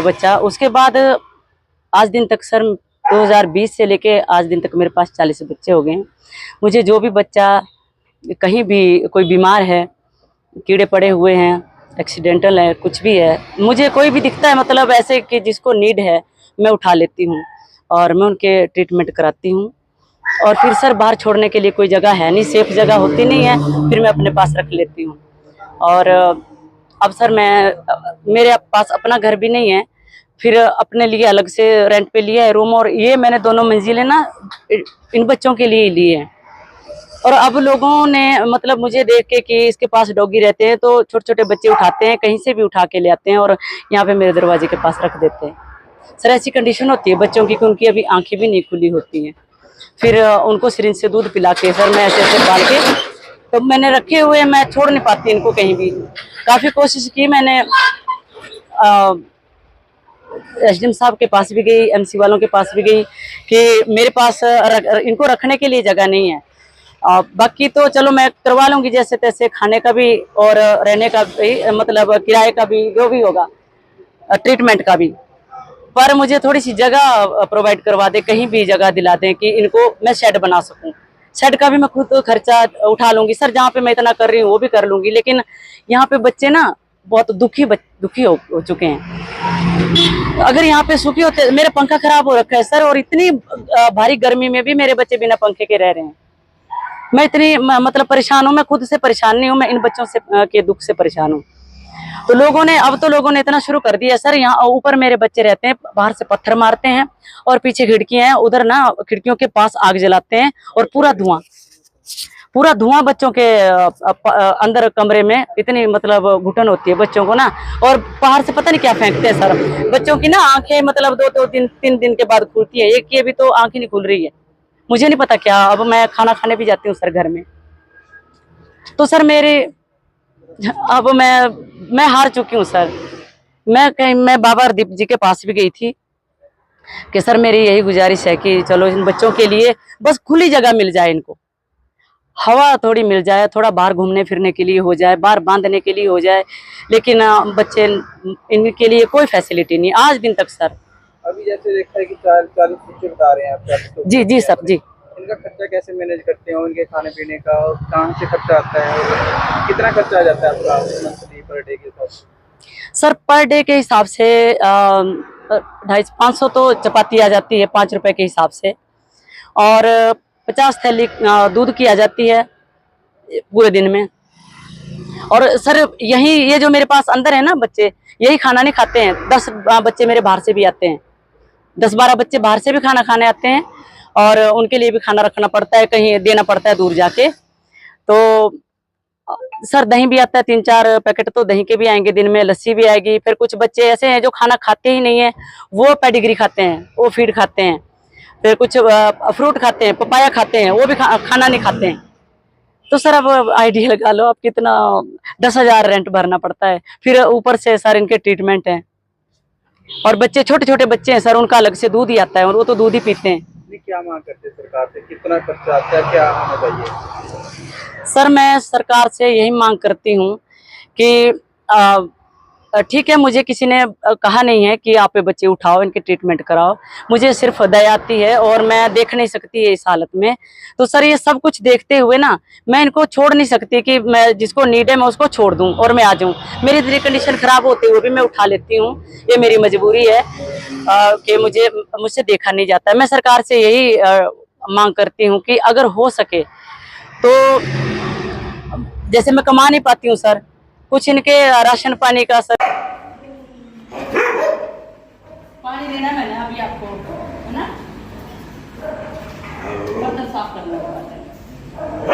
बच्चा। उसके बाद आज दिन तक सर 2020 से लेके आज दिन तक मेरे पास 40 बच्चे हो गए हैं। मुझे जो भी बच्चा कहीं भी कोई बीमार है, कीड़े पड़े हुए हैं, एक्सीडेंटल है, कुछ भी है, मुझे कोई भी दिखता है मतलब ऐसे कि जिसको नीड है, मैं उठा लेती हूँ और मैं उनके ट्रीटमेंट कराती हूँ। और फिर सर बाहर छोड़ने के लिए कोई जगह है नहीं, सेफ जगह होती नहीं है, फिर मैं अपने पास रख लेती हूँ। और अब सर मेरे पास अपना घर भी नहीं है, फिर अपने लिए अलग से रेंट पे लिया है रूम। और ये मैंने दोनों मंजिलें ना इन बच्चों के लिए ही ली है। और अब लोगों ने मतलब मुझे देख के कि इसके पास डॉगी रहते हैं तो छोटे छोटे बच्चे उठाते हैं, कहीं से भी उठा के ले आते हैं और यहाँ पे मेरे दरवाजे के पास रख देते हैं। सर ऐसी कंडीशन होती है बच्चों की कि उनकी अभी आंखें भी नहीं खुली होती हैं। फिर उनको सिरिंज से दूध पिला के सर मैं ऐसे ऐसे पाल के तो मैंने रखे हुए, मैं छोड़ नहीं पाती इनको कहीं भी। काफ़ी कोशिश की मैंने, एसडीएम साहब के पास भी गई, एमसी वालों के पास भी गई कि मेरे पास इनको रखने के लिए जगह नहीं है। बाकी तो चलो मैं करवा लूँगी जैसे तैसे, खाने का भी और रहने का भी, मतलब किराए का भी, जो भी होगा, ट्रीटमेंट का भी। पर मुझे थोड़ी सी जगह प्रोवाइड करवा दे, कहीं भी जगह दिला दें कि इनको मैं शेड बना सकूं। शेड का भी मैं खुद खर्चा उठा लूंगी सर, जहाँ पे मैं इतना कर रही हूँ वो भी कर लूंगी। लेकिन यहाँ पे बच्चे ना बहुत दुखी हो चुके हैं। अगर यहाँ पे सुखी होते, मेरे पंखा खराब हो रखा है सर, और इतनी भारी गर्मी में भी मेरे बच्चे बिना पंखे के रह रहे हैं। मैं इतनी मतलब परेशान हूँ, मैं खुद से परेशान नहीं हूँ, मैं इन बच्चों से के दुख से परेशान हूँ। तो लोगों ने इतना शुरू कर दिया सर, यहाँ ऊपर मेरे बच्चे रहते हैं, बाहर से पत्थर मारते हैं और पीछे खिड़कियां हैं, उधर ना खिड़कियों के पास आग जलाते हैं और पूरा धुआं बच्चों के अंदर कमरे में, इतनी मतलब घुटन होती है बच्चों को ना। और बाहर से पता नहीं क्या फेंकते हैं सर। बच्चों की ना आंखें मतलब 2-3 दिन के बाद खुलती है, एक की अभी तो आंख ही नहीं खुल रही है। मुझे नहीं पता क्या, अब मैं खाना खाने भी जाती हूँ सर घर में, तो सर अब मैं हार चुकी हूँ सर। मैं बाबा हरदीप जी के पास भी गई थी कि सर मेरी यही गुजारिश है कि चलो इन बच्चों के लिए बस खुली जगह मिल जाए, इनको हवा थोड़ी मिल जाए, थोड़ा बाहर घूमने फिरने के लिए हो जाए, बाहर बांधने के लिए हो जाए। लेकिन बच्चे, इनके लिए कोई फैसिलिटी नहीं आज दिन तक सर। अभी जैसे देखा है कि 40 बच्चे बता रहे हैं आप, जी सर जी। इनका खर्चा कैसे मैनेज करते हैं, इनके खाने पीने का, और कहाँ से खर्चा आता है, और कितना खर्चा आ जाता है आपका मंथली पर डे के हिसाब से? सर पर डे के हिसाब से 250-500 तो चपाती आ जाती है 5 रुपए के हिसाब से, और 50 थैली दूध की आ जाती है पूरे दिन में। और सर ये जो मेरे पास अंदर है ना बच्चे, यही खाना नहीं खाते हैं। 10 बच्चे मेरे बाहर से भी आते हैं, 10-12 बच्चे बाहर से भी खाना खाने आते हैं, और उनके लिए भी खाना रखना पड़ता है, कहीं देना पड़ता है दूर जाके। तो सर दही भी आता है, 3-4 पैकेट तो दही के भी आएंगे दिन में, लस्सी भी आएगी। फिर कुछ बच्चे ऐसे हैं जो खाना खाते ही नहीं है, वो पेडिग्री खाते हैं, वो फीड खाते हैं। फिर कुछ फ्रूट खाते हैं, पपाया खाते हैं, वो भी खाना नहीं खाते हैं। तो सर अब आइडिया लगा लो, अब कितना 10,000 रेंट भरना पड़ता है, फिर ऊपर से सर इनके ट्रीटमेंट है। और बच्चे छोटे छोटे बच्चे हैं सर, उनका अलग से दूध ही आता है और वो तो दूध ही पीते हैं। क्या मांग करते हैं सरकार से, कितना खर्चा आता है, क्या होना चाहिए? सर मैं सरकार से यही मांग करती हूँ कि ठीक है, मुझे किसी ने कहा नहीं है कि आप ये बच्चे उठाओ, इनके ट्रीटमेंट कराओ। मुझे सिर्फ दया आती है और मैं देख नहीं सकती है इस हालत में। तो सर ये सब कुछ देखते हुए ना, मैं इनको छोड़ नहीं सकती कि मैं जिसको नीड है मैं उसको छोड़ दूं और मैं आ जाऊं। मेरी इतनी कंडीशन खराब होते हुए भी मैं उठा लेती हूँ, ये मेरी मजबूरी है कि मुझसे देखा नहीं जाता। मैं सरकार से यही मांग करती हूँ कि अगर हो सके तो, जैसे मैं कमा नहीं पाती हूँ सर, कुछ इनके राशन पानी का सर। पानी देना मैंने अभी आपको, है ना, बर्तन साफ करना है।